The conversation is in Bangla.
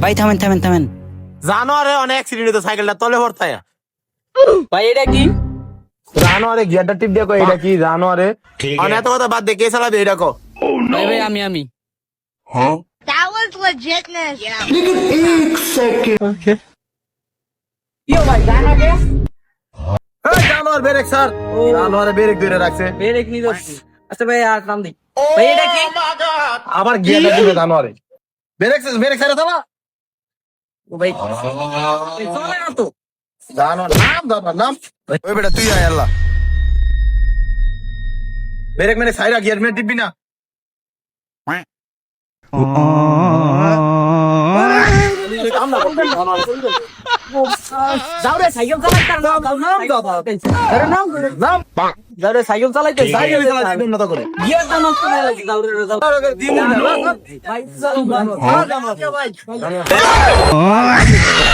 ভাই থামেন থামেন থামেন। জানোয়ারে অনেক অ্যাক্সিডেন্ট হতো সাইকেলটা তলে ভরতায় ভাই এটা কি? জানোয়ারে গিয়ারটা টিপ দেখো এটা কি জানোয়ারে অনেক এত কথা বাদ দে কে চালাবে এটা কো ভাই ভাই আমি That was legitness. Yeah. ইয়ো ভাই গান আগে এই জানোয়ার ব্রেক স্যার জানোয়ারে ব্রেক ধরে রাখছে ব্রেক নি দোস। আচ্ছা ভাই আর নাম দি। ভাই এটা কি? আবার গিয়ারটা দিবে জানোয়ারে ব্রেক স্যার দাও ও ভাই চলে না তো। জানোয়ার নাম ওই বেটা তুই আয় আল্লাহ ব্রেক মানে সাইরা গিয়ার মেরে টিপবি না যাও রে সাইকেল চালাইতে না নাম যাও রে সাইকেল চালাইতে সাইকেল চালাতে উন্নত করে গিয়ার দাও নষ্ট না লাগি যাও রে যাও ভাই চলো ভাই